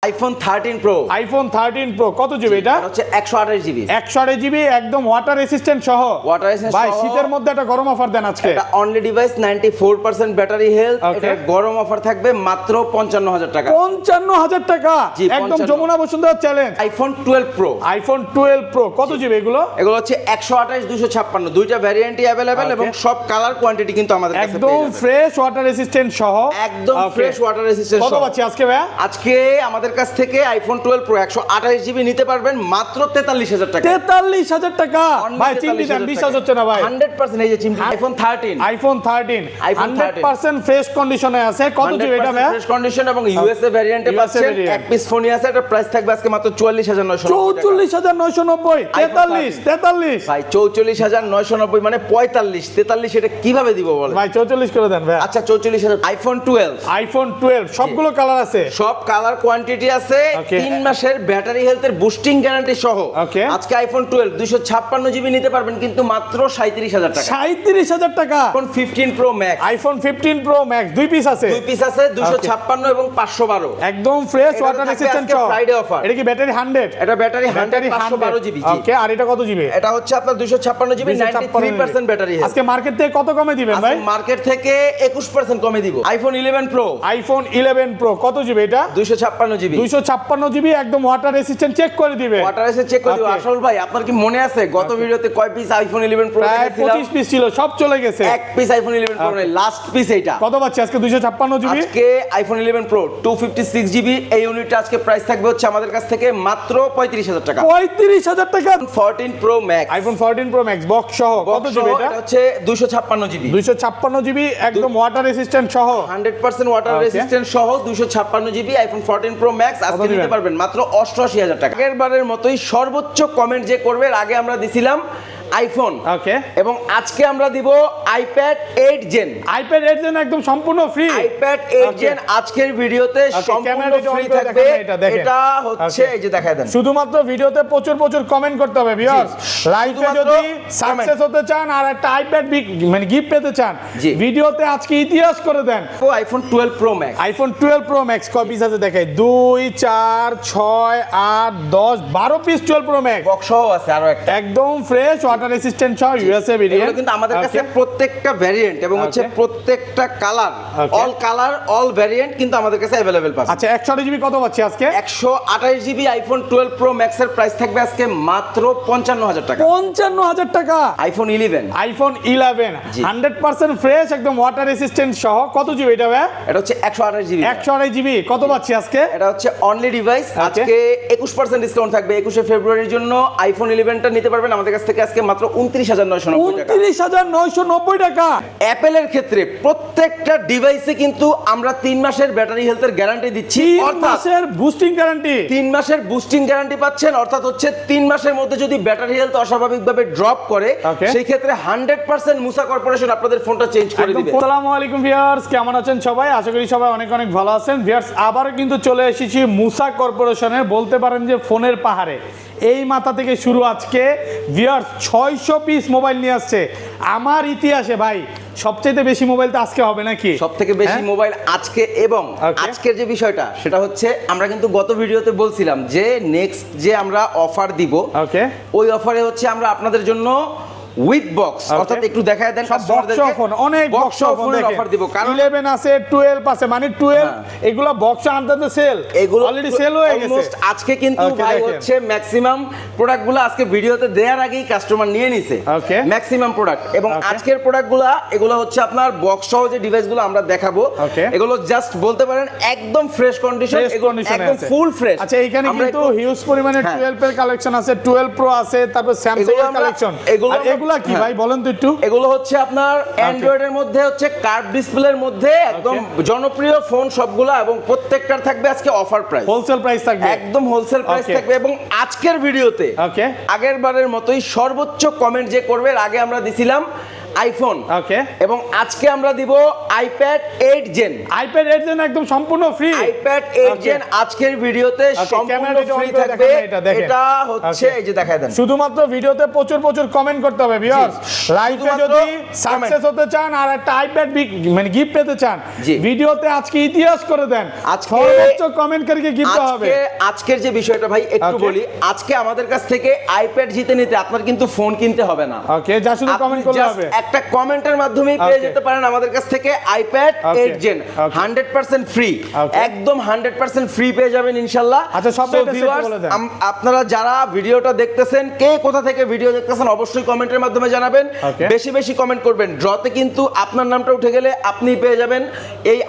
IPhone 13 pro. IPhone 13 pro কত GB এটা? হচ্ছে 128 জিবি। 128 জিবি একদম ওয়াটার রেসিস্ট্যান্ট সহ। ওয়াটার রেসিস্ট্যান্ট ভাই সহ। শীতের মধ্যে একটা গরম অফার দেন আজকে। এটা only device 94% battery health. Okay. এটা গরম অফার থাকবে মাত্র 55000 টাকা। 55000 টাকা জি, একদম 55 Jamuna Bashundhara challenge. IPhone 12 pro. IPhone 12 pro কত জিবি এগুলো? এগুলো হচ্ছে 128 256 দুইটা ভ্যারিয়েন্টই अवेलेबल Okay. এবং সব কালার কোয়ান্টিটি কিন্তু আমাদের কাছে একদম পেয়ে যাবেন। ফ্রেশ ওয়াটার রেসিস্ট্যান্ট সহ। একদম Okay. ফ্রেশ ওয়াটার রেসিস্ট্যান্ট কত পাচ্ছি আজকে ভাইয়া? আজকে আমাদের কাছ থেকে আইফোন 12 প্রো 128 জিবি নিতে পারবেন মাত্র 43000 টাকা। 43000 টাকা। Only ভাই চিমটি দেন, 43,000 বিশ্বাস হচ্ছে না ভাই। 100% এই যে চিমটি আইফোন 13। আইফোন 13 iPhone 13 100% ফ্রেশ কন্ডিশনে আছে। কত জিবি এটা ভাইয়া? ফ্রেশ কন্ডিশন এবং ইউএসএ ভ্যারিয়েন্টে USA পাচ্ছেন। variant। এক পিস ফোনই আছে, এটা প্রাইস থাকবে আজকে মাত্র 44990 টাকা। 44990 43 ভাই 44990 মানে 43 এটা কিভাবে দিব বলেন? ভাই 44 করে দেন ভাই। আচ্ছা 44000 আইফোন 12 আইফোন 12 সবগুলো কালার আছে। সব কালার কোয়ান্টিটি আছে। Okay. 3 মাসের ব্যাটারি হেলথের বুস্টিং গ্যারান্টি সহ। Okay. আজকে আইফোন 12 256 জিবি নিতে পারবেন কিন্তু মাত্র 37000 টাকা। 37000 টাকা। IPhone 15 pro max. IPhone 15 pro max দুই পিস আছে। দুই পিস আছে 256 এবং 512। একদম ফ্রেশ এটা ওয়াটার থাকবে রেসিস্ট্যান্ট আজকে সহ। Friday offer। এটা কি ব্যাটারি 100? এটা ব্যাটারি 100 512 জিবি। ওকে আর এটা কত জিবি? এটা হচ্ছে আপনার 256 জিবি 93% ব্যাটারি হেলথ। আজকে মার্কেট থেকে কত কমে দিবেন ভাই? আজকে মার্কেট থেকে 21% কমে দিব। IPhone 11 pro. আইফোন 11 প্রো কত জিবি এটা? 256 জিবি। 256 জিবি একদম ওয়াটার রেসিস্ট্যান্ট চেক করে দিবে। ওয়াটার এসে চেক করে দিব। Okay. আসল ভাই আপনার কি মনে আছে গত ভিডিওতে কয় পিস আইফোন 11 প্রো প্রায় দেখাইছিলাম? 25 পিস ছিল সব চলে গেছে। এক piece iPhone 11 pro Okay. Last piece এইটা। কত পাচ্ছি আজকে? 256 জিবি। আজকে আইফোন 11 প্রো 256 জিবি এই ইউনিটটা আজকে প্রাইস থাকবে হচ্ছে আমাদের কাছ থেকে মাত্র 35000 টাকা। 35000 টাকা। 14 pro max. IPhone 14 pro max box সহ কত জিবি এটা? এটা হচ্ছে 256 জিবি। 256 জিবি একদম ওয়াটার রেসিস্ট্যান্ট সহ। 100% ওয়াটার Okay. রেসিস্ট্যান্ট সহ 256 জিবি আইফোন 14 প্রো ম্যাক্স আজকে দিবেন? নিতে পারবেন মাত্র 88000 টাকা। আগের বারের মতোই সর্বোচ্চ কমেন্ট যে করবে এর আগে আমরা দিছিলাম আইফোন। ওকে এবং আজকে আমরা দিব আইপ্যাড 8 জেন। আইপ্যাড 8 জেন একদম সম্পূর্ণ ফ্রি। IPad 8 Okay. জেন আজকের ভিডিওতে সম্পূর্ণ ক্যামেরাটা ফ্রি on করে থাকবে। দেখান এটা দেখেন। এটা হচ্ছে Okay. এই যে দেখায় দেন। শুধুমাত্র ভিডিওতে প্রচুর প্রচুর কমেন্ট করতে হবে ভিউয়ার্স। লাইভে শুধুমাত্র যদি comment। সাকসেস হতে চান আর একটা আইপ্যাড মানে গিফট পেতে চান জি। ভিডিওতে আজকে ইতিহাস করে দেন। IPhone 12 pro max. IPhone 12 pro max কয় পিস আছে দেখাই? 2 4 6 8 10 12 পিস 12 প্রো ম্যাক্স বক্স সহ আছে আরো একটা। একদম ফ্রেশ ওয়াটার রেসিস্ট্যান্ট সহ ইউএসএ এগুলো ভেরিয়েন্ট। কিন্তু আমাদের কাছে প্রত্যেকটা ভ্যারিয়েন্ট এবং হচ্ছে Okay. প্রত্যেকটা colour Okay. All colour all variant কিন্তু আমাদের কাছে अवेलेबल পাবেন। আচ্ছা 128 জিবি কত পাচ্ছি আজকে? 128 জিবি আইফোন 12 প্রো ম্যাক্স এর প্রাইস থাকবে আজকে মাত্র 55000 টাকা। 55000 টাকা। আইফোন 11 আইফোন 11 জি। 100% ফ্রেশ একদম ওয়াটার রেসিস্ট্যান্ট সহ কত জিবি এটা ভাই? এটা হচ্ছে 128 জিবি। 128 জিবি কত পাচ্ছি আজকে? এটা হচ্ছে অনলি ডিভাইস। আজকে 21% ডিসকাউন্ট থাকবে 21শে ফেব্রুয়ারির জন্য। আইফোন 11 টা নিতে পারবেন আমাদের কাছ থেকে আজকে মাত্র 29990 টাকা। 29990 টাকা। অ্যাপেলের ক্ষেত্রে প্রত্যেকটা ডিভাইসে কিন্তু আমরা 3 মাসের ব্যাটারি হেলথের গ্যারান্টি দিচ্ছি। 3 অর্থাৎ মাসের বুস্টিং গ্যারান্টি। 3 মাসের বুস্টিং গ্যারান্টি পাচ্ছেন। অর্থাৎ হচ্ছে 3 মাসের মধ্যে যদি ব্যাটারি হেলথ অস্বাভাবিকভাবে ড্রপ করে Okay. সেই ক্ষেত্রে 100% মুসা কর্পোরেশন আপনাদের ফোনটা চেঞ্জ করে দিবে। আসসালামু আলাইকুম ভিউয়ার্স, কেমন আছেন সবাই? আশা করি সবাই অনেক অনেক ভালো আছেন। ভিউয়ার্স আবার কিন্তু চলে এসেছি মুসা কর্পোরেশনের, বলতে পারেন যে ফোনের পাহাড়ে। এই মাথা থেকে শুরু আজকে ভিউয়ার্স 600 পিস মোবাইল নিয়ে আসছে আমার ইতিহাসে। ভাই সবচেয়ে বেশি মোবাইল তো আজকে হবে নাকি? সবথেকে বেশি হ্যাঁ? মোবাইল আজকে এবং Okay. আজকের যে বিষয়টা সেটা হচ্ছে আমরা কিন্তু গত ভিডিওতে বলছিলাম যে নেক্সট যে আমরা অফার দিব ওকে ওই অফারে হচ্ছে আমরা আপনাদের জন্য উইথ বক্স Okay. অর্থাৎ একটু দেখায় দেন সব বক্স ফোন, অনেক বক্স ফোন অফার দিব কারণ 11 আছে 12 আছে, মানে 12 হ্যাঁ। এগুলা বক্স আনতে সেল, এগুলো অলরেডি সেল হয়ে গেছে। অলমোস্ট আজকে কিন্তু Okay, ভাই দেখেন। হচ্ছে ম্যাক্সিমাম প্রোডাক্টগুলো আজকে ভিডিওতে দেওয়ার আগেই কাস্টমার নিয়ে নিছে। Okay. ম্যাক্সিমাম প্রোডাক্ট এবং Okay. আজকের প্রোডাক্টগুলো এগুলো হচ্ছে আপনার বক্স সহ যে ডিভাইসগুলো আমরা দেখাবো Okay. এগুলো জাস্ট বলতে পারেন একদম ফ্রেশ কন্ডিশন, Fresh condition একদম আছে। Full fresh. আচ্ছা এইখানে আমরা কিন্তু একটু- হিউজ পরিমাণে হ্যাঁ। 12 এর কালেকশন আছে, 12 প্রো আছে, তারপর স্যামসাং এগুলো এর আমরা- কালেকশন। এগুলো আমরা- এগুলা কি হ্যাঁ। ভাই বলেন তো একটু? এগুলো হচ্ছে আপনার অ্যান্ড্রয়েড এর মধ্যে হচ্ছে কার্ভ ডিসপ্লের মধ্যে একদম জনপ্রিয় ফোন সবগুলা এবং প্রত্যেকটার থাকবে আজকে অফার প্রাইস। হোলসেল প্রাইস থাকবে একদম হোলসেল প্রাইস Okay. থাকবে এবং আজকের ভিডিওতে ওকে আগের বারের মতোই সর্বোচ্চ কমেন্ট যে করবে এর আগে আমরা দিছিলাম আইফোন। ওকে, এবং আজকে আমরা দিব আইপ্যাড 8 জেন। আইপ্যাড 8 জেন একদম সম্পূর্ণ ফ্রি। আইপ্যাড 8 জেন আজকের ভিডিওতে সম্পূর্ণ ফ্রি থাকবে। এটা হচ্ছে এই যে দেখায় দেন, শুধুমাত্র ভিডিওতে প্রচুর প্রচুর কমেন্ট করতে হবে ভিউয়ার্স। লাইভে যদি সাকসেস হতে চান আর একটা আইপ্যাড মানে গিফট পেতে চান, ভিডিওতে আজকে ইতিহাস করে দেন, আজকে সর্বোচ্চ কমেন্টকারীকে গিফট হবে। আজকের যে বিষয়টা ভাই একটু বলি, আজকে আমাদের কাছ থেকে আইপ্যাড জিতে নিতে আপনার কিন্তু ফোন কিনতে হবে না। ওকে, যা শুধু কমেন্ট করলে হবে। একটা কমেন্টের মাধ্যমেই পেয়ে যেতে পারেন আমাদের কাছ থেকে আইপ্যাড 8 জেন 100% ফ্রি, একদম 100% ফ্রি পেয়ে যাবেন ইনশাআল্লাহ। আচ্ছা, সব বলে দেন। আপনারা যারা ভিডিওটা দেখতেছেন, কে কোথা থেকে ভিডিও দেখতেছেন অবশ্যই কমেন্টের মাধ্যমে জানাবেন। বেশি বেশি কমেন্ট করবেন, ড্রতে কিন্তু আপনার নামটা উঠে গেলে আপনি পেয়ে যাবেন এই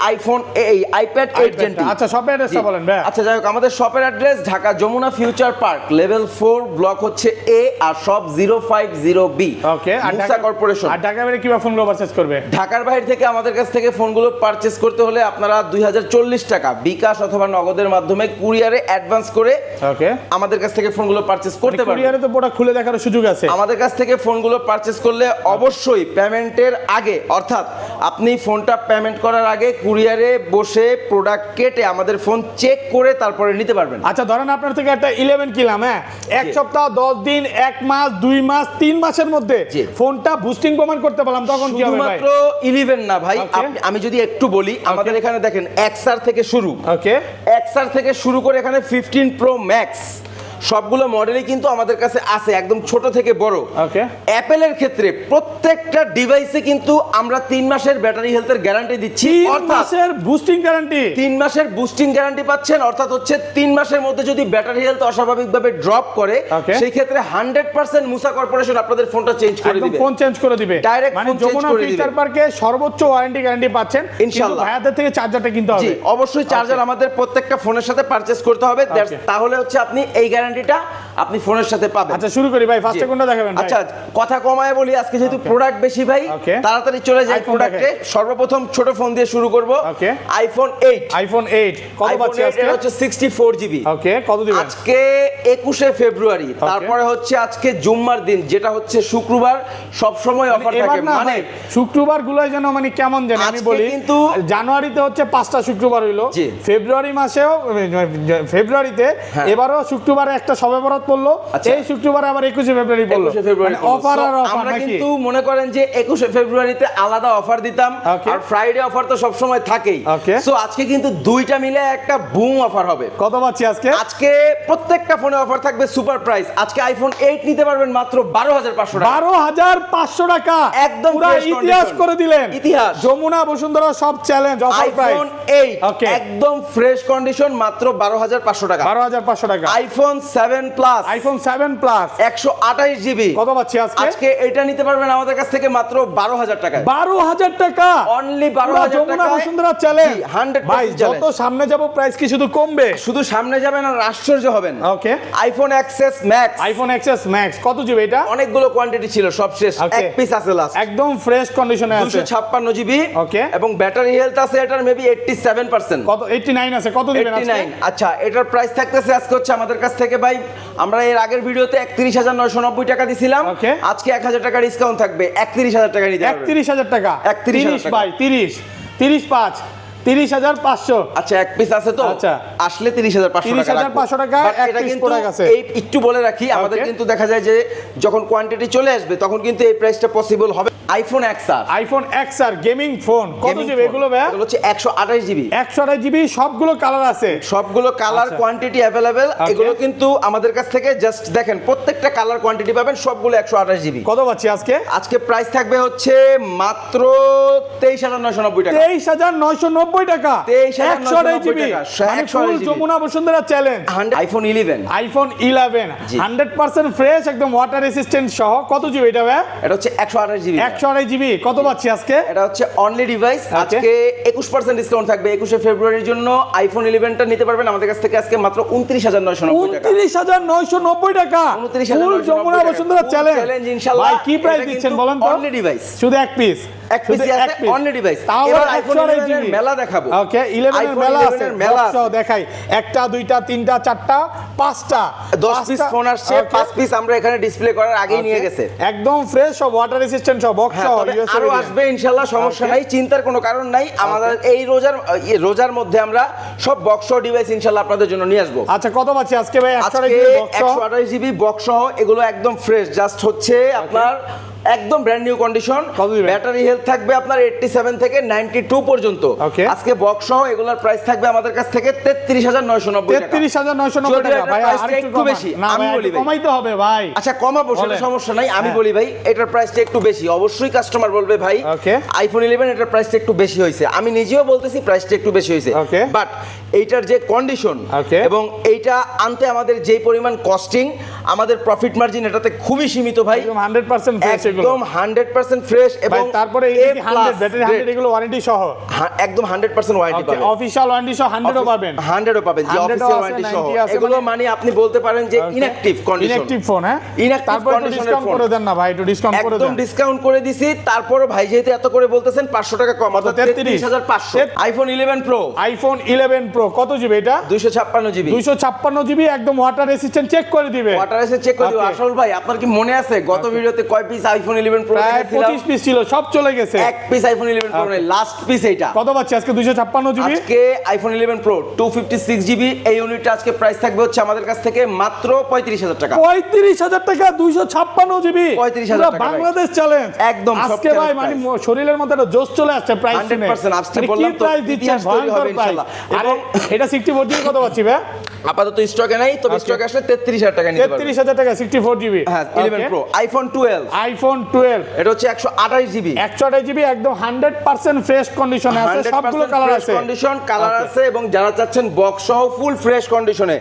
আইপ্যাড 8 জেন। আচ্ছা, শপের অ্যাড্রেসটা বলেন ভাই। আচ্ছা, যাই হোক, আমাদের শপের address Dhaka Jamuna future park level 4 block হচ্ছে A R shop 050B। Okay, R Musa corporation. আর ঢাকার বাইরে কিভাবে ফোনগুলো পারচেজ করবে? ঢাকার বাইরে থেকে আমাদের কাছ থেকে ফোনগুলো পারচেজ করতে হলে আপনারা 2040 টাকা বিকাশ অথবা নগদের মাধ্যমে কুরিয়ারে অ্যাডভান্স করে ওকে আমাদের কাছ থেকে ফোনগুলো পারচেজ করতে পারবেন। কুরিয়ারে তো প্রোডাক্ট খুলে দেখার সুযোগ আছে। আমাদের কাছ থেকে ফোনগুলো পারচেজ করলে অবশ্যই পেমেন্টের আগে, অর্থাৎ আপনি ফোনটা পেমেন্ট করার আগে কুরিয়ারে বসে প্রোডাক্ট কেটে আমাদের ফোন চেক করে তারপরে নিতে পারবেন। আচ্ছা, ধরেন আপনার থেকে একটা 11 কিনলাম, হ্যাঁ, এক সপ্তাহ 10 দিন 1 মাস 2 মাস 3 মাসের মধ্যে ফোনটা বুস্টিং প্রমাণ করতে পারলাম, তখন কি হবে ভাই? শুধুমাত্র 11 না ভাই, আমি যদি একটু বলি, আমাদের এখানে দেখেন XR থেকে শুরু, ওকে, XR থেকে শুরু করে এখানে 15 Pro Max সবগুলো মডেলই কিন্তু আমাদের কাছে আছে, একদম ছোট থেকে বড়। ওকে, অ্যাপেলের ক্ষেত্রে প্রত্যেকটা ডিভাইসে কিন্তু আমরা 3 মাসের ব্যাটারি হেলথের গ্যারান্টি দিচ্ছি, 3 মাসের বুস্টিং গ্যারান্টি। 3 মাসের বুস্টিং গ্যারান্টি পাচ্ছেন, অর্থাৎ হচ্ছে 3 মাসের মধ্যে যদি ব্যাটারি হেলথ অস্বাভাবিকভাবে ড্রপ করে সেই ক্ষেত্রে 100% মুসা কর্পোরেশন আপনাদের ফোনটা চেঞ্জ করে দিবে, ফোন চেঞ্জ করে দিবে ডাইরেক্ট। মানে যমুনা ফিচার পার্কে সর্বোচ্চ ওয়ারেন্টি গ্যারান্টি পাচ্ছেন ইনশাআল্লাহ। ভাইয়াদের থেকে চার্জারটা কিনতে হবে। জি, অবশ্যই চার্জার আমাদের প্রত্যেকটা ফোনের সাথে পারচেজ করতে হবে, তাহলে হচ্ছে আপনি এই গ্যারান্টিটা আপনি ফোনের সাথে পাবেন। আচ্ছা, শুরু করি ভাই, ফার্স্টে কোনটা দেখাবেন ভাই? আচ্ছা, কথা কমায় বলি, আজকে যেহেতু প্রোডাক্ট বেশি ভাই, তাড়াতাড়ি চলে যাই প্রোডাক্টে। সর্বপ্রথম ছোট ফোন দিয়ে শুরু করব। আইফোন 8। আইফোন 8 কত পাচ্ছি আজকে? এটা হচ্ছে 64 জিবি। ওকে, কত দিবেন? আজকে 21 ফেব্রুয়ারি, তারপরে হচ্ছে আজকে জুম্মার দিন, যেটা হচ্ছে শুক্রবার, সব সময় অফার থাকে। মানে শুক্রবার গুলো যেন মানে কেমন জানেন আমি বলি, কিন্তু জানুয়ারিতে হচ্ছে 5টা শুক্রবার হইলো, ফেব্রুয়ারি মাসেও ফেব্রুয়ারিতে এবারও শুক্রবারে একটা সবে বরাত পড়লো, এই শুক্রবারে আবার 21 ফেব্রুয়ারি পড়লো। অফার আর অফার আমরা নাকি? কিন্তু মনে করেন যে 21 ফেব্রুয়ারিতে আলাদা অফার দিতাম, আর ফ্রাইডে অফার তো সব সময় থাকেই। সো আজকে কিন্তু দুইটা মিলে একটা বুম অফার হবে। কত পাচ্ছি আজকে? আজকে প্রত্যেকটা ফোনে অফার থাকবে সুপার প্রাইস। আজকে আইফোন 8 নিতে পারবেন মাত্র 12,500 টাকা। 12,500 টাকা, একদম পুরো ইতিহাস করে দিলেন। ইতিহাস। যমুনা বসুন্ধরা সব চ্যালেঞ্জ অফার প্রাইস। আইফোন 8 একদম ফ্রেশ কন্ডিশন মাত্র 12,500 টাকা। 12,500 টাকা। IPhone 7 plus, iPhone 7 plus 128 GB কত পাচ্ছি আজকে? আজকে এটা নিতে পারবেন আমাদের কাছ থেকে মাত্র 12,000 টাকা। 12,000 টাকা, অনলি 12,000 টাকা। যমুনা বসুন্ধরা চ্যালেঞ্জ 100% ভাই, যত সামনে যাব প্রাইস কি শুধু কমবে? শুধু সামনে যাবেন আর আশ্চর্য হবেন। ওকে, iPhone XS max. IPhone XS max কত জিবি এটা? অনেকগুলো কোয়ান্টিটি ছিল, সব শেষ, এক পিস আছে লাস্ট, একদম ফ্রেশ কন্ডিশনে আছে, 256 জিবি। ওকে, এবং ব্যাটারি হেলথ আছে এটার মেবি 87%। কত 89 আছে, কত দিবেন আজকে? 89। আচ্ছা, এটার প্রাইস থাকতেছে আজকে হচ্ছে আমাদের কাছ থেকে ভাই, আমরা এর আগের ভিডিওতে 31,990 টাকা দিছিলাম, আজকে 1,000 টাকা ডিসকাউন্ট থাকবে, 31,000 টাকা নিতে পারবেন। 31,000 টাকা, 31,000 ভাই 30 35 30,500। আচ্ছা, এক পিস আছে তো, আচ্ছা, আসলে 30,500 টাকা। এটা কিন্তু এই একটু বলে রাখি, আমাদের কিন্তু দেখা যায় যে যখন কোয়ান্টিটি চলে আসবে তখন কিন্তু এই প্রাইসটা পসিবল হবে। IPhone XR, iPhone XR gaming phone কত জিবি এগুলো ভাই? এগুলো হচ্ছে 128 জিবি। 128 জিবি, সবগুলো কালার আছে, সবগুলো কালার কোয়ান্টিটি अवेलेबल। এগুলো কিন্তু আমাদের কাছ থেকে জাস্ট দেখেন, প্রত্যেকটা কালার কোয়ান্টিটি পাবেন, সবগুলো 128 জিবি। কত পাচ্ছি আজকে? আজকে প্রাইস থাকবে হচ্ছে মাত্র 23,990 টাকা। 23,990 টাকা, 128 জিবি, মানে ফুল Jamuna Bashundhara challenge. IPhone 11, iPhone 11 100% fresh, একদম ওয়াটার রেসিস্ট্যান্ট সহ। কত জিবি এটা ভাই? এটা হচ্ছে 128 জিবি। 128 জিবি কত পাচ্ছি আজকে? এটা হচ্ছে অনলি ডিভাইস। আজকে 21% ডিসকাউন্ট থাকবে 21 ফেব্রুয়ারির জন্য। আইফোন 11টা নিতে পারবেন আমাদের কাছ থেকে আজকে মাত্র 29,990 টাকা। 29,990 টাকা, ফুল যমুনা বসুন্ধরা চ্যালেঞ্জ ইনশাআল্লাহ। ভাই কি প্রাইস দিচ্ছেন বলেন তো? অনলি ডিভাইস, শুধু এক পিস, এক পিস আছে অনলি ডিভাইস। এবার আইফোন 11 এর মেলা দেখাবো। ওকে, 11 এর মেলা আছে, মেলা দেখাই, একটা দুইটা তিনটা চারটা পাঁচটা 10 পিস ফোন আসছে, 5 পিস আমরা এখানে ডিসপ্লে করার আগেই নিয়ে গেছে। একদম ফ্রেশ, সব ওয়াটার রেসিস্ট্যান্ট সব। বক্স হ্যাঁ, তবে আরো আসবে ইনশাআল্লাহ, সমস্যা নাই, চিন্তার কোনো কারণ নাই। আমাদের এই রোজার মধ্যে আমরা সব বক্স ডিভাইস ইনশাআল্লাহ আপনাদের জন্য নিয়ে আসবো। আচ্ছা, কত পাচ্ছি আজকে ভাই? 128 জিবি বক্স সহ, এগুলো একদম ফ্রেশ, জাস্ট হচ্ছে আপনার একদম brand new condition. Battery health থাকবে আপনার 87 থেকে 92 পর্যন্ত। আজকে বক্স সহ এগুলোর প্রাইস থাকবে আমাদের কাছ থেকে 33990 টাকা। 33990 টাকা ভাই, আর একটু বেশি না, আমি বলি কমাইতে হবে ভাই। আচ্ছা, কমাবো, সেটা সমস্যা নাই। আমি বলি ভাই, এটার প্রাইসটা একটু বেশি, অবশ্যই কাস্টমার বলবে ভাই আইফোন 11 এটার প্রাইসটা একটু বেশি হয়েছে। আমি নিজেও বলতেছি প্রাইসটা একটু বেশি হয়েছে, বাট এইটার যে কন্ডিশন এবং এইটা আনতে আমাদের যে পরিমাণ কস্টিং, আমাদের প্রফিট মার্জিন এটাতে খুবই সীমিত ভাই। একদম 100% ফ্রেশ, একদম 100% ফ্রেশ। এবং তারপরে এই 100 ব্যাটারি 100 এগুলো ওয়ারেন্টি সহ, একদম 100% ওয়ারেন্টি পাবেন, অফিশিয়াল ওয়ারেন্টি সহ 100 ও পাবেন, 100 ও পাবেন, যে অফিশিয়াল ওয়ারেন্টি সহ। এগুলো মানে আপনি বলতে পারেন যে ইনঅ্যাকটিভ কন্ডিশন, ইনঅ্যাকটিভ ফোন। হ্যাঁ, তারপর একটু ডিসকাউন্ট করে দেন না ভাই, একটু ডিসকাউন্ট করে দেন। একদম ডিসকাউন্ট করে দিছি। তারপরও ভাই যেহেতু এত করে বলতেছেন, 500 টাকা কম, অর্থাৎ 33500। আইফোন 11 প্রো, আইফোন 11 প্রো কত জিবি এটা? 256 জিবি, 256 জিবি, একদম ওয়াটার রেসিস্ট্যান্ট, চেক করে দিবে, ওয়াটার রেসিস্ট্যান্ট চেক করে দিবে। আসল ভাই, আপনার কি মনে আছে গত ভিডিওতে কয় পিস আইফোন 11 প্রো প্রায় 25 পিস ছিল, সব চলে গেছে। এক পিস আইফোন 11 প্রো নেই, লাস্ট পিস এইটা। কত পাচ্ছি আজকে? 256 জিবি। আজকে আইফোন 11 প্রো 256 জিবি, এই ইউনিটটা আজকে প্রাইস থাকবে হচ্ছে আমাদের কাছ থেকে মাত্র 35000 টাকা। 35000 টাকা 256 জিবি, 35000 টাকা বাংলাদেশ চ্যালেঞ্জ একদম। আজকে ভাই মানে শরীরের মধ্যে একটা জোশ চলে আসছে প্রাইস শুনে। 100% আজকে বললাম তো, প্রাইস দিচ্ছেন, ভয়ঙ্কর প্রাইস। এবং এটা 64 জিবি কত পাচ্ছি ভাই? আপাতত স্টকে নাই, তবে স্টকে আসলে 33000 টাকা নিতে পারবেন। 33000 টাকা 64 জিবি। হ্যাঁ, 11 প্রো। আইফোন 12, আইফোন 12 এটা হচ্ছে 128 জিবি, 128 জিবি, একদম 100% ফ্রেশ কন্ডিশনে আছে, সবগুলো কালার আছে, কন্ডিশন কালার আছে। এবং যারা চাচ্ছেন বক্স সহ ফুল ফ্রেশ কন্ডিশনে,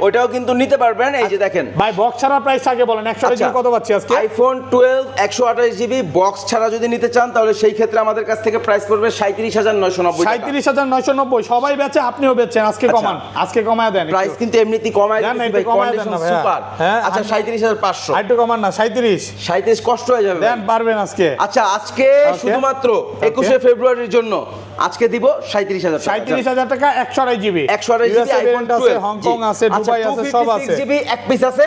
ওটাও কিন্তু নিতে পারবেন। এই যে দেখেন ভাই, বক্স ছাড়া প্রাইস আগে বলেন, 128 জিবি কত পাচ্ছি আজকে? আইফোন 12 128 জিবি বক্স ছাড়া যদি নিতে চান, তাহলে সেই ক্ষেত্রে আমাদের কাছ থেকে প্রাইস পড়বে 37990 টাকা। 37990, সবাই বেচে, আপনিও বেচছেন, আজকে কমান, আজকে কমায় দেন। প্রাইস কিন্তু এমনিতেই কমায় দিয়েছি ভাই, কন্ডিশন সুপার। আচ্ছা, 37500, আরেকটু কমান না, 37 কষ্ট হয়ে যাবে, দেন পারবেন আজকে। আচ্ছা, আজকে শুধুমাত্র 21শে ফেব্রুয়ারির জন্য আজকে দিব 37000 টাকা। 37000 টাকা 128 জিবি, 128 জিবি আইফোন 12, হংকং আছে, দুবাই আছে, সব আছে। 256 জিবি এক পিস আছে,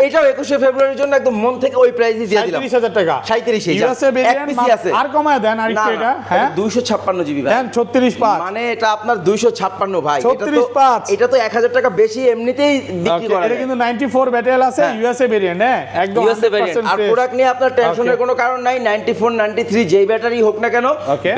এটাও 21শে ফেব্রুয়ারির জন্য একদম মন থেকে ওই প্রাইসই দিয়ে দিলাম, 37000 টাকা। 37000 ইউএসএ ভেরিয়েন্ট আর কমায় দেন আরেকটু, এটা হ্যাঁ 256 জিবি ভাই, দেন 365, মানে এটা আপনার 256 ভাই, 365, এটা তো 1000 টাকা বেশি এমনিতেই বিক্রি করা। এটা কিন্তু 94 ব্যাটারি আছে, ইউএসএ ভেরিয়েন্ট, হ্যাঁ একদম ইউএসএ ভেরিয়েন্ট। আর প্রোডাক্ট নিয়ে আপনার টেনশনের কোনো কারণ নাই। 94 93 যেই ব্যাটারি হোক না কেন,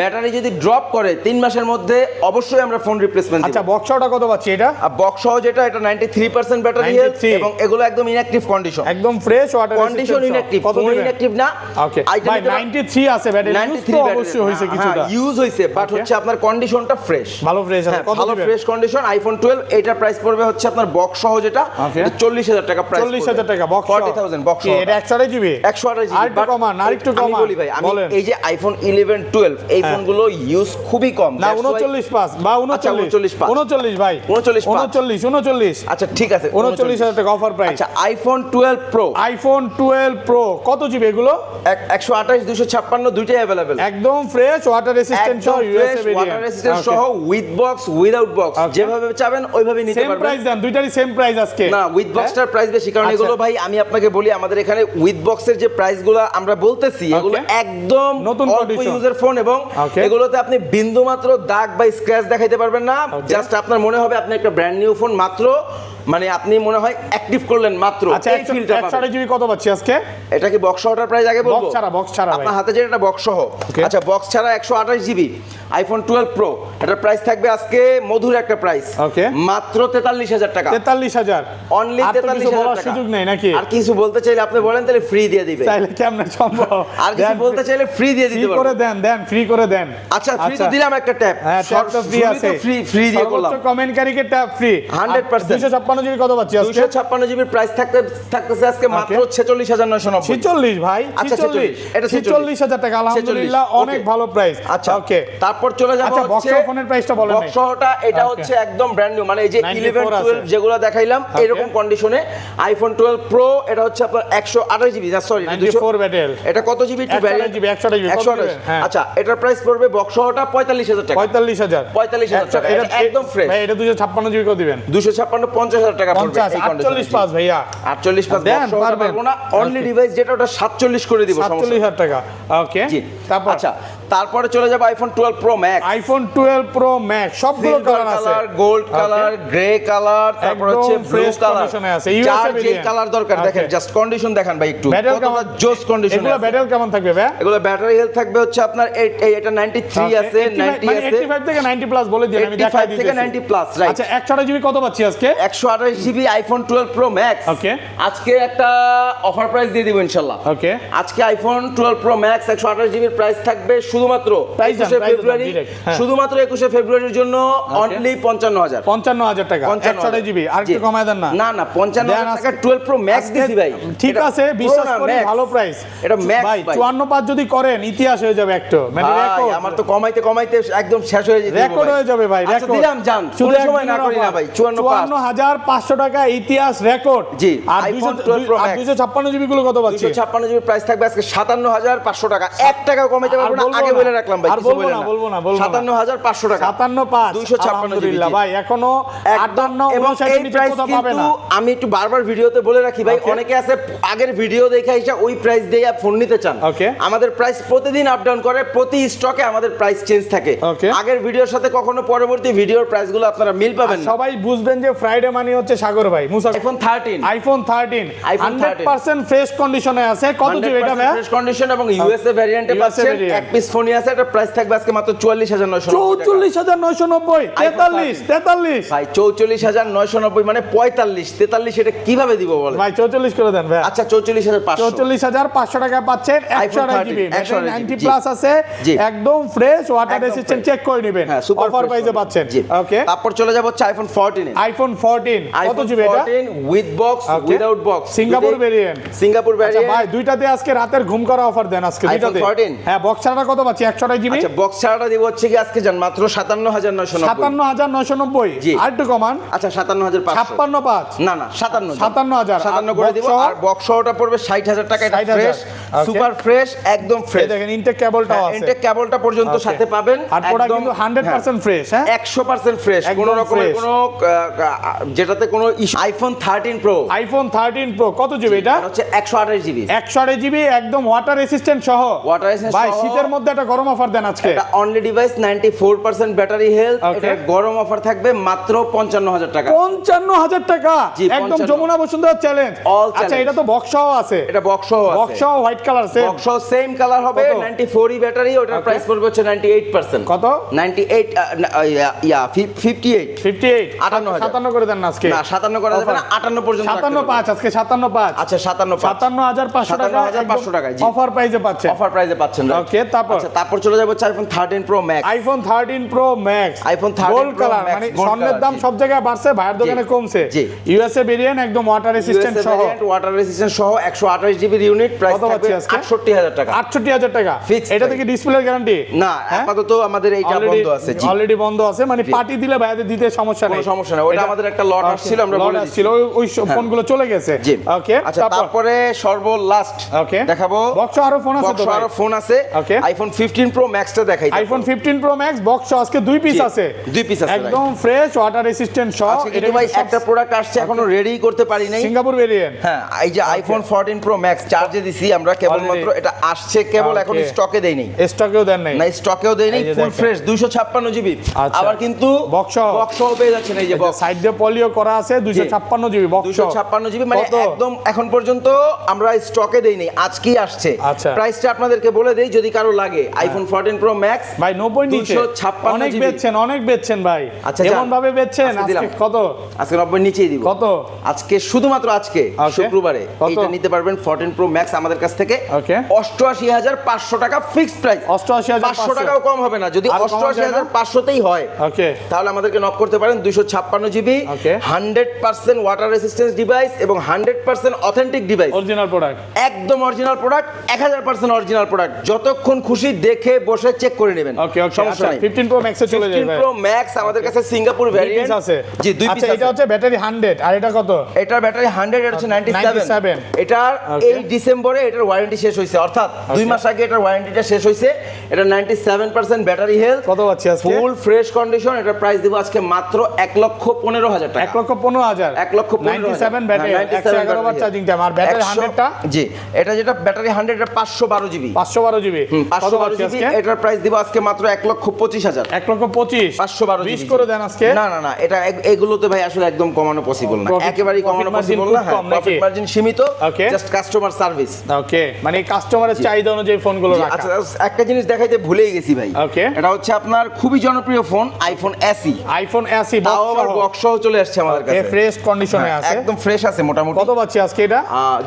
ব্যাটারি যদি ড্রপ করে 3 মাসের মধ্যে অবশ্যই আমরা ফোন রিপ্লেসমেন্ট দিব। আচ্ছা, বক্সটা কত পাচ্ছি এটা? বক্স সহ যেটা, এটা 93% ব্যাটারি হেলথ, এবং এগুলো একদম ইনঅ্যাকটিভ কন্ডিশন, একদম ফ্রেশ ওয়াটার কন্ডিশন ইনঅ্যাকটিভ, কত ইনঅ্যাকটিভ না। ওকে ভাই, 93 আছে ব্যাটারি, ইউজ তো অবশ্যই হয়েছে কিছুটা, ইউজ হয়েছে, বাট হচ্ছে আপনার কন্ডিশনটা ফ্রেশ, ভালো ফ্রেশ আছে। কত ভালো ফ্রেশ কন্ডিশন। আইফোন 12 এটার প্রাইস পড়বে হচ্ছে আপনার বক্স সহ যেটা, 40000 টাকা প্রাইস, 40000 টাকা বক্স, 40000 বক্স সহ। এটা 128 জিবি, 128 জিবি। আরেকটু কমান, আরেকটু কমান। আমি বলি ভাই, আমি এই যে আইফোন 11 12 এই ফোনগুলো ইউজ খুবই কম না, 39 বা 39 ভাই, 39। আচ্ছা ঠিক আছে, 39000 টাকা অফার প্রাইস। আচ্ছা, আইফোন 12 প্রো, আইফোন 12 প্রো কত জিবি এগুলো? 128 256 দুইটাই अवेलेबल, একদম ফ্রেশ ওয়াটার রেসিস্ট্যান্ট সহ, ইউএসএ ভেরিয়েন্ট, ওয়াটার রেসিস্ট্যান্ট সহ, উইথ বক্স উইদাউট বক্স, যেভাবে চাবেন ওইভাবে নিতে পারবেন। সেম প্রাইস দেন, দুইটারই সেম প্রাইস আজকে। না, উইথ বক্সটার প্রাইস বেশি, কারণ এগুলো ভাই আমি আপনাকে বলি, আমাদের এখানে উইথ বক্সের যে প্রাইসগুলো আমরা বলতেছি, এগুলো একদম নতুন ইউজার ফোন, এবং এগুলোতে আপনি বিন্দুমাত্র দাগ বা স্ক্র্যাচ দেখাইতে পারবেন না। জাস্ট আপনার মনে হবে আপনি একটা ব্র্যান্ড নিউ ফোন, মাত্র মানে আপনি মনে হয় অ্যাক্টিভ করলেন মাত্র। আচ্ছা, 128 জিবি কত পাচ্ছি আজকে? এটা কি বক্স সহটার প্রাইস আগে বলবো? বক্স ছাড়া আপনার হাতে যেটা বক্স সহ। আচ্ছা, বক্স ছাড়া 128 জিবি আইফোন 12 প্রো, এটার প্রাইস থাকবে আজকে মধুর একটা প্রাইস, মাত্র 43000 টাকা। 43000 অনলি, 43000 টাকা। সুযোগ নেই নাকি? আর কিছু বলতে চাইলে আপনি বলেন, তাহলে ফ্রি দিয়ে দিবে। চাইলে কেমনে সম্ভব? আর কিছু বলতে চাইলে ফ্রি দিয়ে দিতে পারবো। ফ্রি করে দেন, ফ্রি করে দেন। আচ্ছা, ফ্রি তো দিলাম একটা ট্যাব, হ্যাঁ ট্যাব তো ফ্রি আছে, ফ্রি দিয়ে করলাম। সর্বোচ্চ কমেন্টকারীকে ট্যাব ফ্রি 100%। 256 জিবি কত পাচ্ছি আজকে? 256 জিবির প্রাইস থাকতেছে আজকে মাত্র 46990। 46 ভাই, আচ্ছা 46, এটা 46000 টাকা, আলহামদুলিল্লাহ অনেক ভালো প্রাইস। আচ্ছা ওকে, তারপর চলে যাব আচ্ছা, বক্স ফোনের প্রাইসটা বলেন। বক্স সহটা এটা হচ্ছে একদম ব্র্যান্ড নিউ, মানে এই যে 11 12 যেগুলো দেখাইলাম এরকম কন্ডিশনে। আইফোন 12 প্রো এটা হচ্ছে আপনার 128 জিবি, না সরি 94 ব্যাটারি, এটা কত জিবি? 128 GB, 128 GB. আচ্ছা, এটার প্রাইস পড়বে বক্স সহটা 45000 টাকা। 45000 টাকা, এটা একদম ফ্রেশ ভাই। এটা 256 জিবি কত দিবেন? 256 50,000 টাকা পড়বে 50 48 পাস ভাইয়া 48 পাস দেন, বক্স পারবেন। পারবো না, অনলি ডিভাইস যেটা ওটা 47 করে দিব, সমস্যা 47,000 টাকা। ওকে, জি। তারপর আচ্ছা, তারপরে চলে যাব iPhone 12 pro max. IPhone 12 pro max সবগুলো কালার আছে, গোল্ড কালার, গ্রে কালার, তারপর একদম হচ্ছে ব্লু fresh কালার condition এ আছে, যার USA যে variant। কালার দরকার দেখেন, Okay. জাস্ট কন্ডিশন দেখান ভাই একটু, ব্যাটারি কতটা কেমন, জোস কন্ডিশন এগুলো ব্যাটারি কেমন থাকবে ভাই? এগুলো ব্যাটারি হেলথ থাকবে হচ্ছে আপনার এটা 93 আছে, 90 মানে আছে, 85 থেকে 90 প্লাস বলে দিন, আমি দেখাই 85 দিতেছি। থেকে 90 প্লাস, রাইট। আচ্ছা 128 জিবি কত পাচ্ছি আজকে? 128 জিবি আইফোন 12 প্রো ম্যাক্স। ওকে, আজকে একটা অফার প্রাইস দিয়ে দিব ইনশাআল্লাহ। ওকে, আজকে আইফোন 12 প্রো ম্যাক্স 128 জিবির প্রাইস থাকবে শুধুমাত্র Price জান, 21 price ফেব্রুয়ারি, জান, direct, হ্যাঁ। শুধুমাত্র 21 ফেব্রুয়ারির জন্য অনলি 55,000 55,000 টাকা 128 জিবি, আর একটু কমায় দেন না। না না 55,000 টাকা 12 প্রো ম্যাক্স দিছি ভাই, ঠিক এটা আছে, Pro বিশ্বাস না, করি Max। ভালো প্রাইস। এটা ম্যাক্স ভাই ভাই, 54 পাঁচ যদি করেন ইতিহাস হয়ে যাবে একটা, মানে ভাই, রেকর্ড। আমার তো কমাইতে কমাইতে একদম শেষ হয়ে যেতে রেকর্ড হয়ে যাবে ভাই, আচ্ছা রেকর্ড দিলাম জান, কোনো সময় না করি না ভাই, 54,500 টাকা ইতিহাস রেকর্ড। জি, আর iPhone 12 Pro Max 256 জিবি গুলো কত পাচ্ছি? 256 জিবি প্রাইস থাকবে আজকে 57,500 টাকা, 1 টাকাও কমাইতে পারবো না, বলবো আগে না, বলে রাখলাম ভাই, আর কিছু বলবো বলেন না, না, বলবো না, বলবো না। 57,500 টাকা, 57,500 256 আলহামদুলিল্লাহ জি। ভাই, এখনো একদম, 58 এবং 59 এই নিচে প্রাইস কোথাও পাবে কিন্তু না। আমি একটু বারবার ভিডিওতে বলে রাখি ভাই, Okay. অনেকে আছে আগের ভিডিও দেখে এসে ওই প্রাইস দিয়ে ফোন নিতে চান। Okay. আমাদের প্রাইস প্রতিদিন আপ ডাউন করে, প্রতি স্টকে আমাদের প্রাইস চেঞ্জ থাকে। Okay. আগের ভিডিওর সাথে কখনো পরবর্তী ভিডিওর প্রাইসগুলো আপনারা মিল পাবেন না। সবাই বুঝবেন যে ফ্রাইডে মানে হচ্ছে সাগর ভাই, মুসা। আইফোন 13 আইফোন 13 iPhone 100% ফ্রেশ কন্ডিশনে আছে, কত জিবি এটা ভাই? ফ্রেশ কন্ডিশন এবং ইউএসএ ভ্যারিয়েন্টে USA পাচ্ছেন, variant। এক পিস ফোনই আছে, এটা প্রাইস থাকবে আজকে মাত্র 44,990 টাকা। 44,990 43 ভাই 44,990 মানে 45 43 এটা কিভাবে দিব বলেন? ভাই 44 করে দেন ভাই। আচ্ছা 44,500 44,500 টাকা পাচ্ছেন, iPhone 128 জিবি 128 90 জি। প্লাস আছে, জি। একদম ফ্রেশ, ওয়াটার একদম রেসিস্ট্যান্ট, fresh। চেক করে নেবেন, হ্যাঁ, super অফার fresh প্রাইসে পাবেন। পাচ্ছেন। জি। ওকে, তারপর চলে যাব হচ্ছে আইফোন 14 এ। আইফোন 14 কত iPhone জিবি এটা? 14 with box Okay. Without box, Singapore variant. Singapore আচ্ছা ভ্যারিয়েন্ট। ভাই দুইটাতে আজকে রাতের ঘুম করা অফার দেন আজকে iPhone দুইটাতে। 14 হ্যাঁ, বক্স ছাড়াটা কত পাচ্ছি? 128 জিবি আচ্ছা বক্স ছাড়াটা দিব হচ্ছে কি আজকে জান মাত্র 57,990। 57,990। জি। আর একটু কমান, আচ্ছা 57,500। 56,500। না না 57 57,000 57 করে দিব, আর বক্স সহটা পড়বে 60,000 টাকা, এটা 60,000 ফ্রেশ, Okay. সুপার ফ্রেশ, একদম এই ফ্রেশ। দেখেন ইনটেক কেবলটাও আছে, ইনটেক কেবলটা পর্যন্ত Okay. সাথে পাবেন, আর প্রোডাক্ট একদম কিন্তু 100% ফ্রেশ। হ্যাঁ, 100% ফ্রেশ, একদম কোনো রকমের fresh। কোনো যেটাতে কোনো issue. IPhone 13 pro iPhone 13 pro কত জিবি এটা? হচ্ছে 128 জিবি, 128 জিবি, একদম ওয়াটার রেসিস্ট্যান্ট সহ। Water resistant ভাই সহ। শীতের মধ্যে একটা গরম অফার দেন আজকে। এটা only device 94% battery health, Okay. এটা গরম অফার থাকবে মাত্র 55,000 টাকা। 55,000 টাকা, জি, একদম 55 যমুনা বসুন্ধরা চ্যালেঞ্জ। All আচ্ছা challenge। এটা তো বক্স সহ আছে, এটা বক্স সহ আছে, বক্স সহ হোয়াইট কালার সেম। বক্স সহ সেম কালার হবে, কত? 94 ব্যাটারি, ওটার Okay. প্রাইস পড়বে হচ্ছে 98%। কত? 98 58 58 58,000 57 করে দেন না আজকে। না 57 করা যাবে না, 58 পর্যন্ত রাখতে 57,500 আজকে 57,500। আচ্ছা 57,500 57,500 টাকা, 57,500 টাকায়, জি। অফার প্রাইসে পাচ্ছেন। অফার প্রাইসে পাচ্ছেন, right? Okay, তারপর? আচ্ছা তারপর চলে যাব হচ্ছে iPhone 13 pro max. IPhone 13 pro max, iPhone 13 gold Pro colour, Max, মানে gold স্বর্ণের color, দাম জি। সব জায়গায় বাড়ছে, ভাইয়ের দোকানে কমছে। জি। ইউএসএ ভেরিয়েন্ট, একদম ওয়াটার রেসিস্ট্যান্ট সহ। ওয়াটার রেসিস্ট্যান্ট সহ 128 জিবি ইউনিট, প্রাইস কত থাকবে পাচ্ছি আজকে? 68,000 টাকা। 68,000 টাকা। Fixed এটা price। থেকে ডিসপ্লের গ্যারান্টি? না আপাতত আমাদের এইটা বন্ধ আছে, জি। অলরেডি বন্ধ আছে, মানে জি। পার্টি দিলে ভাইয়াদের দিতে সমস্যা নেই, কোনো সমস্যা নেই, ওটা এটা- আমাদের একটা লট আসছিল, আমরা লট বলে দিচ্ছি। আসছিল, ওই সব ফোনগুলো চলে গেছে। জি। ওকে, আচ্ছা তারপরে সর্বলাস্ট Okay. দেখাবো, বক্স আরো ফোন আছে তো বক্স ভাই? আরো ফোন আছে। Okay. আইফোন 15 প্রো ম্যাক্সটা দেখাই। আইফোন 15 প্রো ম্যাক্স বক্স আজকে 2 পিস জি, আছে, 2 piece আছে, একদম ফ্রেশ, ওয়াটার রেসিস্ট্যান্ট সহ। আজকে কিন্তু ভাই একটা প্রোডাক্ট আসছে, এখনো রেডি করতে পারি নাই। Singapore variant. হ্যাঁ এই যে আইফোন 14 প্রো ম্যাক্স চার্জে দিছি আমরা, কেবলমাত্র Already। এটা আসছে, কেবল এখন Okay. স্টকে দেই নাই। স্টকেও দেন নাই? না স্টকেও দেই নাই, এই যে ফুল দেখেন। Fresh 256 GB. আচ্ছা। আবার কিন্তু বক্স সহ। বক্স সহ পেয়ে যাচ্ছেন, এই যে বক্স সাইড দিয়ে পলিও করা আছে, 256 জিবি বক্স সহ। 256 জিবি, মানে কত? একদম এখন পর্যন্ত আমরা স্টকে দেই নাই, আজকেই আসছে। আচ্ছা। প্রাইসটা আপনাদেরকে বলে দেই যদি কারো লাগে। আইফোন 14 প্রো ম্যাক্স ভাই 90 নিচে 256 অনেক জিবি। বেচছেন, অনেক বেচছেন ভাই। আচ্ছা, এমন ভাবে বেচছেন, আজকে আজকে দিলাম। কত? আজকে 90 নিচেই দিব। কত? আজকে শুধুমাত্র আজকে Okay. শুক্রবারে কত? এটা নিতে পারবেন 14 প্রো ম্যাক্স আমাদের কাছ থেকে। Okay. 88,500 টাকা ফিক্সড প্রাইস। 500 টাকাও কম হবে না, যদি আর কমানো যায় না? 88,500তেই হয় ওকে, তাহলে আমাদেরকে নক করতে পারেন। 256 GB, Okay. 100% water resistance device এবং 100% অথেন্টিক ডিভাইস, অরিজিনাল প্রোডাক্ট। একদম অরিজিনাল প্রোডাক্ট, 1000% অরিজিনাল প্রোডাক্ট। যতক্ষণ খুশি অবশ্যই দেখে বসে চেক করে নেবেন। ওকে ওকে, আচ্ছা 15 প্রো ম্যাক্সে চলে যাবে। 15 প্রো ম্যাক্স আমাদের কাছে সিঙ্গাপুর ভ্যারিয়েন্ট আছে। জি, দুই পিস আচ্ছা, আছে। এটা হচ্ছে ব্যাটারি 100 আর এটা কত? এটার ব্যাটারি 100, এটা হচ্ছে 97। এটার এই ডিসেম্বরে এটার ওয়ারেন্টি শেষ হইছে, অর্থাৎ 2 মাস আগে এটার ওয়ারেন্টিটা শেষ হইছে। এটা 97% ব্যাটারি হেলথ। কত পাচ্ছি আজকে? Full fresh condition. এটার প্রাইস দেব আজকে মাত্র 1,15,000 টাকা। 1,15,000 1,15,000 97 ব্যাটারি, 111 বার চার্জিং টাইম। আর ব্যাটারি 100 টা? জি, এটা যেটা ব্যাটারি 100, এটা 512 জিবি। 512 জিবি। কত 512 পাচ্ছি জিবি। আজকে? এটার প্রাইস দিব আজকে মাত্র 1,25,000। 1,25,000 512 20 জিবি করে দেন আজকে। না না না, এটা এগুলোতে ভাই আসলে একদম কমানো পসিবল না, Profit- একেবারেই কমানো profit margin পসিবল খুব না। হ্যাঁ, কম নাকি? প্রফিট মার্জিন সীমিত, Okay. Just customer service. ওকে, মানে কাস্টমারের চাহিদা অনুযায়ী ফোনগুলো রাখা। আচ্ছা, একটা জিনিস দেখাইতে ভুলেই গেছি ভাই। Okay. এটা হচ্ছে আপনার খুবই জনপ্রিয় phone, iPhone SE। IPhone SE তাও আবার বক্স সহ চলে আসছে আমাদের কাছে। ফ্রেশ কন্ডিশনে হ্যাঁ, আছে, একদম ফ্রেশ আছে মোটামুটি। কত পাচ্ছি আজকে এটা?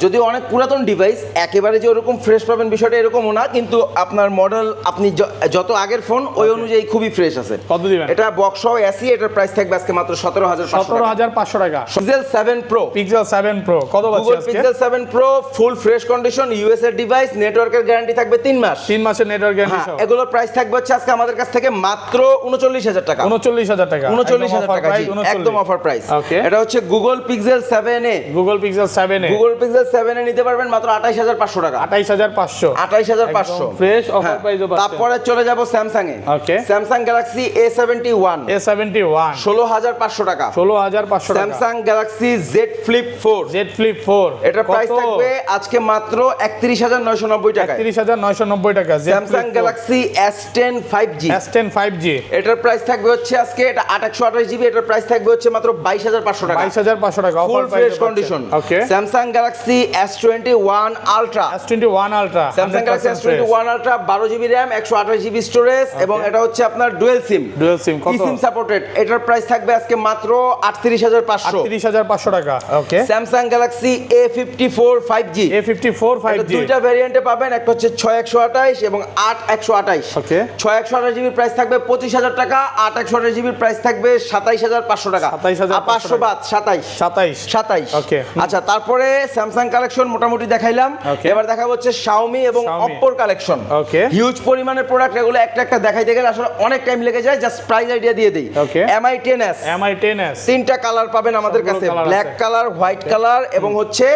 যদিও অনেক পুরাতন ডিভাইস, একেবারে যে ওরকম ফ্রেশ পাবেন বিষয়টা এরকমও না, কিন্তু আপনার মডেল আপনি যত আগের ফোন ওই অনুযায়ী খুবই ফ্রেশ আছে। কত দিবেন? এটা বক্স সহ SE, এটার প্রাইস থাকবে আজকে মাত্র 17,500 টাকা। Pixel 7 Pro। Pixel 7 Pro কত পাচ্ছি Google আজকে? Pixel 7 Pro full fresh condition, US এর ডিভাইস, নেটওয়ার্কের গ্যারান্টি থাকবে 3 মাস। 3 মাসের নেটওয়ার্ক গ্যারান্টি হ্যাঁ, সহ। এগুলোর প্রাইস থাকবে হচ্ছে আজকে আমাদের কাছ থেকে মাত্র 39,000 টাকা। 39,000 টাকা। 39,000 টাকা, জি, একদম অফার প্রাইস। Okay. এটা হচ্ছে Google Pixel 7a। Google Pixel 7a Google Pixel 7a নিতে পারবেন মাত্র 28,500 টাকা। 28,500। 28,500 ফ্রেশ অফার হ্যাঁ, প্রাইসও পাচ্ছেন। তারপরে চলে যাব Samsung A. Okay. Samsung Galaxy A71 A71 16,500 টাকা। 16,500 টাকা। Samsung Galaxy Z Flip 4 Z Flip 4 এটার প্রাইস থাকবে আজকে মাত্র 31,990 টাকা। 31,990 টাকা। Z Samsung Flip 4 Galaxy S10 5G S10 5G এটার প্রাইস থাকবে হচ্ছে আজকে, এটা 828 জিবি, এটার প্রাইস থাকবে হচ্ছে মাত্র 22,500 টাকা। 22,500 টাকা full offer fresh price condition. ওকে। Samsung Galaxy S21 ultra. S21 Ultra Samsung Galaxy S21 ultra 12 GB RAM, 128 GB storage, এবং এটা হচ্ছে আপনার ডুয়েল সিম। ডুয়াল সিম কত? SIM supported. এটার প্রাইস থাকবে আজকে মাত্র 38,500। 38,500 টাকা। ওকে। Samsung Galaxy A54 5G A54 এটা 5G দুইটা ভেরিয়েন্টে পাবেন, একটা হচ্ছে 6128 এবং 8128। ওকে। 6128 জিবির প্রাইস থাকবে 25,000 টাকা, 8128 জিবির প্রাইস থাকবে 27,500 টাকা। 27,500 500 বাদ 27। 27 ওকে। আচ্ছা, তারপরে স্যামসাং কালেকশন মোটামুটি দেখাইলাম। Okay. এবার দেখাবো হচ্ছে Xiaomi এবং Xiaomi। Oppo collection. Okay. Huge পরিমাণের প্রোডাক্ট, এগুলো একটা একটা দেখাইতে গেলে আসলে অনেক টাইম লেগে যায়, জাস্ট প্রাইস আইডিয়া দিয়ে দেই। Okay. MI 10s MI 10s তিনটা কালার পাবেন আমাদের সবগুলো কাছে, colour ব্ল্যাক আছে। কালার, হোয়াইট কালার এবং হচ্ছে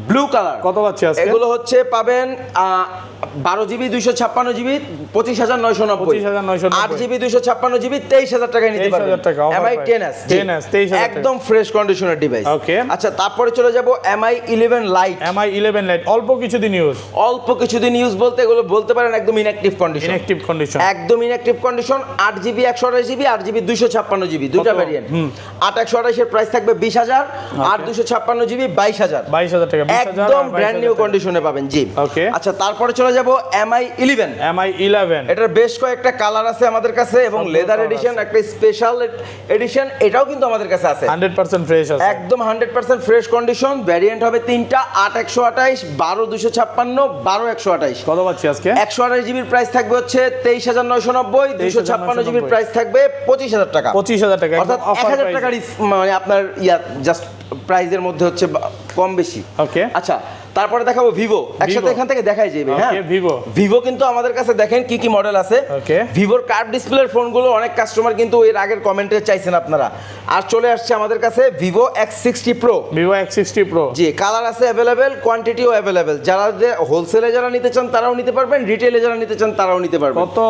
ব্লু কালার। কত পাচ্ছি আজকে? এগুলো হচ্ছে পাবেন 12 জিবি 256 জিবি 25,990, 25,990 8 জিবি 256 জিবি 23,000 টাকায় নিতে পারবেন। 23,000 টাকা offer MI price। 10s 10s 23,000 টাকা। একদম ফ্রেশ কন্ডিশনের ডিভাইস। Okay. আচ্ছা, তারপরে চলে যাব MI 11 Lite। MI 11 Lite অল্প কিছুদিন ইউজ, অল্প কিছুদিন ইউজ বলতে এগুলো বলতে পারেন একদম ইনঅ্যাক্টিভ কন্ডিশন। Inactive condition. একদম inactive condition. 8 GB 128 GB, 8 GB 256 GB, দুটো কত? ভেরিয়েন্ট। 8 128 এর প্রাইস থাকবে 20,000, 8 256 জিবি 22,000। 22,000 টাকা। 20,000 একদম আর ব্র্যান্ড নিউ 22,000 কন্ডিশনে পাবেন, জি। Okay. আচ্ছা, তারপরে চলে যাব MI 11। MI 11 এটার বেশ কয়েকটা কালার আছে আমাদের কাছে এবং সবগুলো লেদার colour এডিশন, আছে। একটা স্পেশাল এডিশন, এটাও কিন্তু আমাদের কাছে আছে। 100% ফ্রেশ আছে। একদম 100% ফ্রেশ কন্ডিশন। ভ্যারিয়েন্ট হবে তিনটা, 8 128, 12 256, 12 128। কত পাচ্ছি আজকে? 128 জিবির প্রাইস থাকবে হচ্ছে 23,990, 256 জিবির প্রাইস থাকবে 25,000 টাকা। 25,000 টাকা অর্থাৎ একদম অফার 1,000 টাকার মানে আপনার জাস্ট প্রাইজের মধ্যে হচ্ছে কম বেশি। ওকে। আচ্ছা, তারপরে দেখাবো ভিভো। একসাথে এখান থেকে দেখাই যাবে। হ্যাঁ, ওকে, ভিভো। ভিভো কিন্তু আমাদের কাছে দেখেন কি কি মডেল আছে। ওকে। ভিভোর কার্ভ ডিসপ্লের ফোনগুলো অনেক কাস্টমার কিন্তু এর আগের কমেন্টে চাইছেন আপনারা, আর চলে আসছে আমাদের কাছে Vivo X60 Pro। Vivo X60 Pro জি, কালার আছে অ্যাভেলেবেল, কোয়ান্টিটিও অ্যাভেলেবেল। যারা যে হোলসেলে যারা নিতে চান তারাও নিতে পারবেন, রিটেলে যারা নিতে চান তারাও নিতে পারবেন। কত?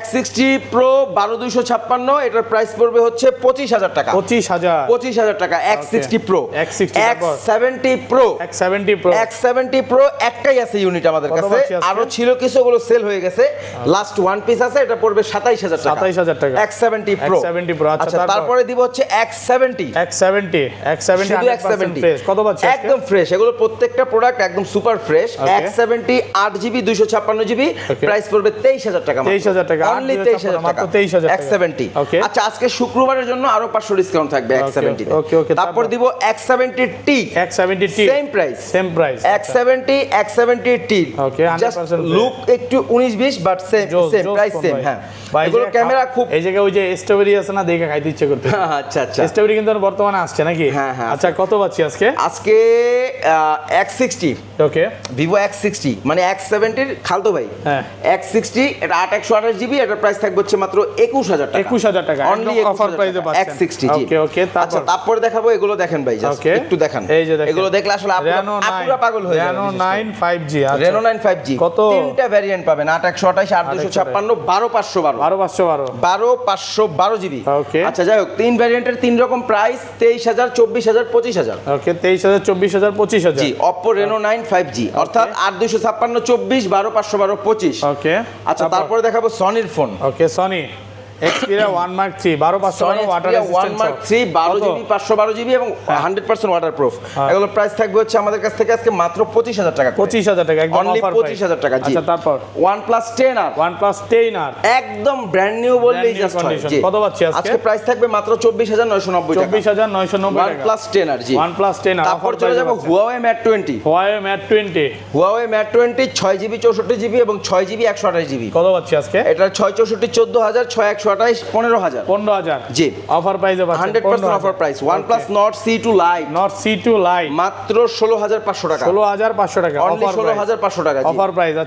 X60 Pro 12,256, এটার প্রাইস পড়বে হচ্ছে 25,000 টাকা। 25,000 25,000 টাকা X60 Pro। X60 তারপর? X70 Pro। X70 Pro X70 Pro একটাই আছে ইউনিট আমাদের কত কাছে, পাচ্ছি আজকে? আরো ছিল কিছু, ওগুলো সেল হয়ে গেছে। লাস্ট ওয়ান পিস আছে, এটা পড়বে 27,000 টাকা। 27,000 টাকা। X70 Pro। X70 Pro, আচ্ছা, আচ্ছা, তারপরে দিব হচ্ছে X70। X70 শুধু 100% ফ্রেশ। কত পাচ্ছি আজকে? একদম ফ্রেশ, এগুলো প্রত্যেকটা প্রোডাক্ট একদম super fresh. Okay. X70 8 GB 256 GB, Okay. Price পড়বে 23,000 টাকা। 23,000 টাকা। অনলি 8 23,000 মাত্র টাকা। 23,000 টাকা। X70। Okay. আচ্ছা, আজকে শুক্রবারের জন্য আরো 500 ডিসকাউন্ট থাকবে X70 তে। Okay, okay, তারপর দিব X70T। X70T same price. Same price. X70 X70T Okay, 100% just look একটু 19-20 বাট সেম প্রাইস সেম। হ্যাঁ, এগুলো ক্যামেরা খুব এই জায়গায় ওই যে স্ট্রবেরি আছে না, দেখে খাইতে ইচ্ছে করতে। আচ্ছা আচ্ছা, স্ট্রবেরি কিন্তু বর্তমানে আসছে নাকি? হ্যাঁ, হ্যাঁ। আচ্ছা, কত পাচ্ছি আজকে? আজকে X60 ওকে, ভিভো X60 মানে X70 এর খালতো ভাই। হ্যাঁ, X60 এটা 8 জিবি, এটার প্রাইস থাকবে হচ্ছে মাত্র 21000 টাকা। 21000 টাকা অনলি অফার প্রাইসে পাচ্ছেন X60 জি। ওকে ওকে, আচ্ছা, তারপরে দেখাবো এগুলো দেখেন ভাই, জাস্ট Okay. একটু দেখান। এই যে দেখেন, এগুলো দেখলে আসলে আপুরা পাগল হয়ে যাবে। Reno 9 5G। আচ্ছা, Reno 9 5G কত? তিনটা ভেরিয়েন্ট পাবেন, 8128 8256 12512 12512 12512 জিবি। Okay. আচ্ছা, যাই হোক, তিন ভেরিয়েন্টের তিন রকম প্রাইস, 23000 24000 25000। ওকে, 23000 24000 25000 জি, Oppo Reno 9 5G অর্থাৎ 8256 24 12512 25। ওকে, আচ্ছা, তারপরে দেখাবো সনির ফোন। ওকে, Sony Xperia 1 Mark 3 12512 water resistant 1 Mark 3 12 GB 512 GB এবং 100% ওয়াটারপ্রুফ। এগুলোর প্রাইস থাকবে হচ্ছে আমাদের কাছ থেকে আজকে মাত্র 25000 টাকা। 25000 টাকা একদম অনলি অফার 25000 টাকা। জি, আচ্ছা, তারপর OnePlus 10R OnePlus 10R একদম ব্র্যান্ড নিউ বললেই Brand new জাস্ট হয়। condition। জি, কত পাচ্ছি আজকে? আজকে প্রাইস থাকবে মাত্র 24990 টাকা। 24990 টাকা OnePlus 10R। জি, OnePlus 10R তারপর চলে যাব Huawei Mate 20। Huawei Mate 20 Huawei Mate 20 6 GB 64 GB এবং 6 জিবি 128 জিবি। কত পাচ্ছি আজকে? এটা 6 64 14000 6 128 15000। 15000 জি, অফার প্রাইসে পাচ্ছেন 100% offer price. OnePlus Nord C2 Lite Nord C2 Lite মাত্র 16500 টাকা। 16500 টাকা অনলি অফার 16500 টাকা। জি। Offer price.